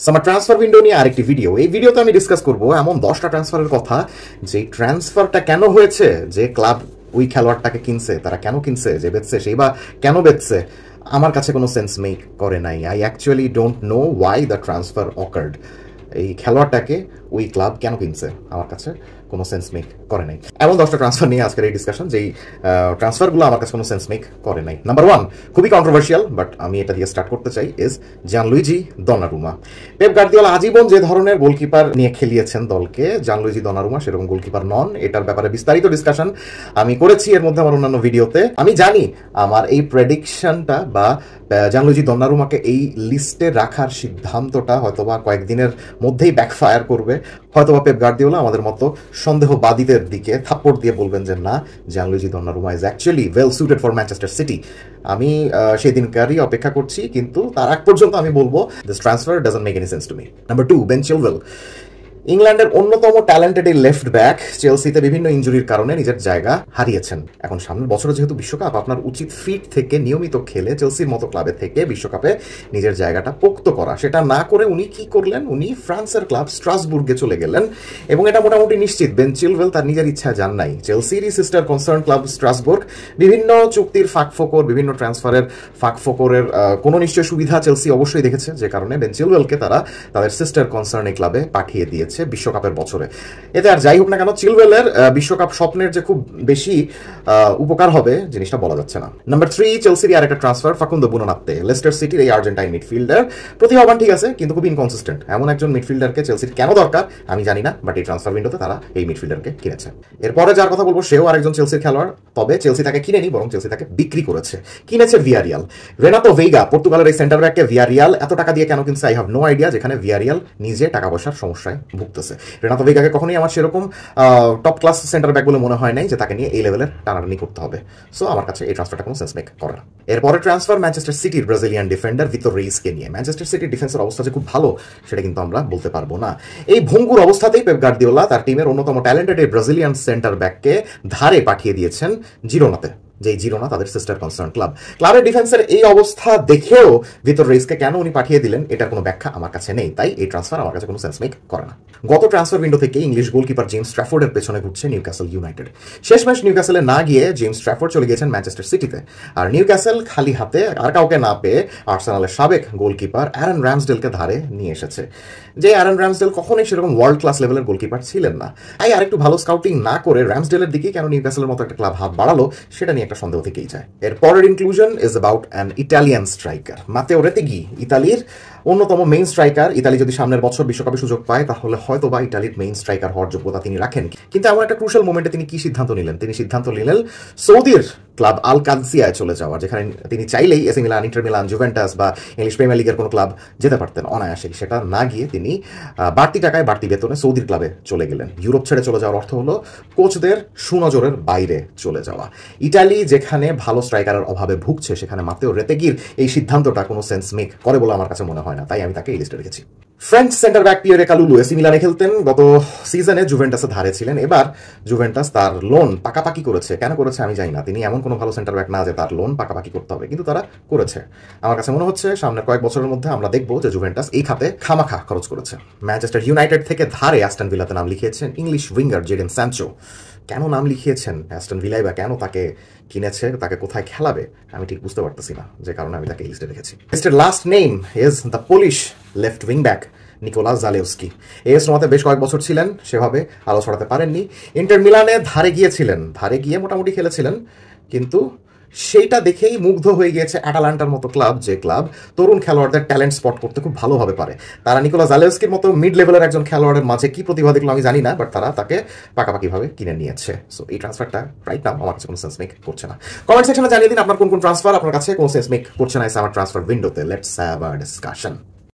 Summer transfer window নিয়ে আরেকটি video. এই ভিডিওতে আমি ডিসকাস করব এমন 10টা ট্রান্সফারের কথা, যে ট্রান্সফারটা কেন হয়েছে, যে ক্লাব ওই খেলোয়াড়টাকে কিনছে তারা কেন কিনছে, যে বেচছে সেই বা কেন বেচছে, আমার কাছে কোনো সেন্স মেক করে নাই। I actually don't know why the transfer occurred. এই খেলোয়াড়টাকে ওই ক্লাব কেন কিনছে আমার কাছে কোনো সেন্স মেক করে নাই। এমন 10টা ট্রান্সফার নিয়ে আজকের এই ডিসকাশন, যেই ট্রান্সফারগুলো আমার কাছে কোনো সেন্স মেক করে নাই। নাম্বার 1, খুবই কন্ট্রোভার্সিয়াল, বাট আমি এটা দিয়ে স্টার্ট করতে চাই, ইজ জানলুইজি দন্নারুমা। পেপ গার্দিওলা আজীবন যে ধরনের গোলকিপার নিয়ে খেলিয়েছেন দলকে, জানলুইজি দন্নারুমা সেরকম গোলকিপার নন। এটার ব্যাপারে বিস্তারিত ডিসকাশন আমি করেছি এর মধ্যে আমার অন্যান্য ভিডিওতে। আমি জানি আমার এই প্রেডিকশনটা বা জানলুইজি দন্নারুমাকে এই লিস্টে রাখার সিদ্ধান্তটা হয়তোবা কয়েকদিনের মধ্যেই ব্যাকফায়ার করবে। হয়তোবা পেপ গার্দিওলা আমাদের মতো সন্দেহবাদীদের দিকে থাপ্পড় দিয়ে বলবেন যে না, Gianluigi Donnarumma is actually well suited for Manchester City. আমি সেই দিনকারই অপেক্ষা করছি, কিন্তু তার আগ পর্যন্ত আমি বলবো this transfer doesn't make any sense to me. Number 2, Ben Chilwell. ইংল্যান্ডের অন্যতম ট্যালেন্টেড এই লেফট ব্যাক চেলসিতে বিভিন্ন ইনজুরির কারণে নিজের জায়গা হারিয়েছেন। এখন সামনের বছরে যেহেতু বিশ্বকাপ, আপনার উচিত ফিট থেকে নিয়মিত খেলে চেলসির মতো ক্লাবে থেকে বিশ্বকাপে নিজের জায়গাটা পোক্ত করা। সেটা না করে উনি কি করলেন, উনি ফ্রান্সের ক্লাব স্ট্রাসবুর্গে চলে গেলেন, এবং এটা মোটামুটি নিশ্চিত বেন চিলওয়েল তার নিজের ইচ্ছায় যান নাই। চেলসিরই সিস্টার কনসার্ন ক্লাব স্ট্রাসবুর্গ বিভিন্ন চুক্তির ফাঁকফোকর, বিভিন্ন ট্রান্সফারের ফাঁকফোকরের কোনো নিশ্চয় সুবিধা চেলসি অবশ্যই দেখেছে, যে কারণে বেন চিলওয়েলকে তারা তাদের সিস্টার কনসার্ন এই ক্লাবে পাঠিয়ে দিয়েছে বিশ্বকাপের বছরে। এতে আর যাই হোক না কেন, চিলওয়েলের বিশ্বকাপ স্বপ্নের যে খুব বেশি উপকার হবে জিনিসটা বলা যাচ্ছে না। নাম্বার 3, চেলসির আরেকটা ট্রান্সফার ফাকুন্দো বুনোনাত্তে। লেস্টার সিটির এই আর্জেন্টাইন মিডফিল্ডার প্রতিভাবান ঠিক আছে, কিন্তু খুব ইনকনসিস্টেন্ট। এমন একজন মিডফিল্ডারকে চেলসির কেন দরকার আমি জানি না, বাট এই ট্রান্সফার উইন্ডোতে তারা এই মিডফিল্ডারকে কিনেছে। এরপরে যার কথা বলবো সেও আরেকজন চেলসির খেলোয়াড়, তবে চেলসি তাকে কিনেনি, বরং চেলসি তাকে বিক্রি করেছে। কিনেছে ভিয়ারিয়াল। রেনাতো ভেইগা, পর্তুগালের এই সেন্টার ব্যাককে ভিয়ারিয়াল এত টাকা দিয়ে কেন কিনছে আই হ্যাভ নো আইডিয়া, যেখানে ভিয়ারিয়াল নিজে টাকা পয়সার সমস্যায় ভুগতেছে। রেনাতো ভেইগাকে কখনোই আমার সেরকম টপ ক্লাস সেন্টার ব্যাক বলে মনে হয় নাই যে তাকে নিয়ে এই লেভেলের টানাটানি করতে হবে। সো আমার কাছে এই ট্রান্সফারটা কোনো সেন্স মেক করে না। এরপরে ট্রান্সফার ম্যানচেস্টার সিটির ব্রাজিলিয়ান ডিফেন্ডার ভিতর রেইসকে নিয়ে। ম্যানচেস্টার সিটির ডিফেন্সের অবস্থা যে খুব ভালো সেটা কিন্তু আমরা বলতে পারবো না। এই ভঙ্গুর অবস্থাতেই পেপ গার্দিওলা তার টিমের অন্যতম ট্যালেন্টেড এই ব্রাজিলিয়ান সেন্টার ব্যাককে ধারে পাঠিয়ে দিয়েছেন জিরোনাতে, যে জিরোনা তাদের সিস্টার কনসার্ন ক্লাব। ক্লাবের ডিফেন্সের এই অবস্থা দেখেও ভিতর রেইসকে কেন উনি পাঠিয়ে দিলেন এটার কোনো ব্যাখ্যা আমার কাছে নেই, তাই এই ট্রান্সফার আমার কাছে কোনো সেন্স মেক করে না। গত ট্রান্সফার উইন্ডো থেকে ইংলিশ গোলকিপার জেমস ট্র্যাফোর্ডের পেছনে ঘুরছে নিউক্যাসল ইউনাইটেড। শেষমেশ নিউক্যাসলে না গিয়ে জেমস ট্র্যাফোর্ড চলে গিয়েছেন ম্যানচেস্টার সিটিতে। আর নিউক্যাসল খালি হাতে আর কাউকে না পেয়ে আর্সেনালের সাবেক গোলকিপার অ্যারন র্যামসডেলকে ধারে নিয়ে এসেছে। যে অ্যারন র্যামসডেল কখনোই সেরকম ওয়ার্ল্ড ক্লাস লেভেলের গোলকিপার ছিলেন না। তাই আরেকটু ভালো স্কাউটিং না করে র্যামসডেলের দিকে কেন নিউক্যাসলের মতো একটা ক্লাব হাত বাড়ালো সেটা নিয়ে একটা সন্দেহ থেকেই যায়। এর পরের inclusion is about an Italian striker, Mateo Retegui. ইতালির অন্যতম মেইন স্ট্রাইকার। ইতালি যদি সামনের বছর বিশ্বকাপে সুযোগ পায় তাহলে হয়তো বা ইতালির মেইন স্ট্রাইকার হওয়ার যোগ্যতা তিনি রাখেন। কিন্তু এমন একটা ক্রুশাল মোমেন্টে তিনি কি সিদ্ধান্ত নিলেন? তিনি সিদ্ধান্ত নিলেন সৌদির ক্লাব আল কাদসিয়ায় চলে যাওয়ার, যেখানে তিনি চাইলেই AC Milan, inter Milan, Juventus বা ইংলিশ প্রিমিয়ার লিগের কোনো ক্লাব যেতে পারতেন অনায়াসে। সেটা না গিয়ে তিনি বাড়তি টাকায় বাড়তি বেতনে সৌদির ক্লাবে চলে গেলেন। ইউরোপ ছেড়ে চলে যাওয়ার অর্থ হলো কোচদের সুনজরের বাইরে চলে যাওয়া। ইটালি যেখানে ভালো স্ট্রাইকারের অভাবে ভুগছে, সেখানে মাতেও রেতেগির এই সিদ্ধান্তটা কোনো সেন্স মেক করে বলে আমার কাছে মনে হয় না, তাই আমি তাকে এই লিস্টে রেখেছি। French centre back Pierre Kalulu AC মিলানে খেলতেন, গত সিজনে জুভেন্টাসে ধারে ছিলেন। এবার জুভেন্টাস তার লোন পাকাপাকি করেছে। কেন করেছে আমি জানি না, তিনি এমন কোনো ভালো সেন্টার ব্যাক না যে তার লোন পাকাপাকি করতে হবে, কিন্তু তারা করেছে। আমার কাছে মনে হচ্ছে সামনের কয়েক বছরের মধ্যে আমরা দেখবো যে জুভেন্টাস এই খাতে খামাখা খরচ করেছে। ম্যানচেস্টার ইউনাইটেড থেকে ধারে অ্যাস্টন ভিলাতে নাম লিখিয়েছেন ইংলিশ উইঙ্গার জেডন স্যানচো। কেন নাম লিখিয়েছেন অ্যাস্টন ভিলাই, বা কেন তাকে কিনেছে, তাকে কোথায় খেলাবে আমি ঠিক বুঝতে পারতেছি না, যে কারণে আমি তাকে এই লিস্টে রেখেছি। লিস্টের last name is the Polish left wing back Nicolas Zalewski. AS রোমাতে বেশ কয়েক বছর ছিলেন, সেভাবে আলো ছড়াতে পারেননি। ইন্টার মিলানে ধারে গিয়েছিলেন, ধারে গিয়ে মোটামুটি খেলেছিলেন, কিন্তু সেইটা দেখেই মুগ্ধ হয়ে গিয়েছে অ্যাটালান্টার মতো ক্লাব, যে ক্লাব তরুণ খেলোয়াড়দের ট্যালেন্ট স্পট করতে খুব ভালোভাবে পারে। তারা নিকোলাস জালেউস্কির মতো মিড লেভেলের একজন খেলোয়াড়ের মাঝে কি প্রতিভা দেখলো আমি জানি না, বাট তারা তাকে পাকাপাকিভাবে কিনে নিয়েছে। সো এই ট্রান্সফারটা রাইট নাও আমার কাছে কোনো সেন্স মেক করছে না। কমেন্ট সেকশনে জানিয়ে দিন আপনার কোন কোন ট্রান্সফার আপনার কাছে কোনো সেন্স মেক করছে না আমার ট্রান্সফার উইন্ডোতে। Let's have a discussion.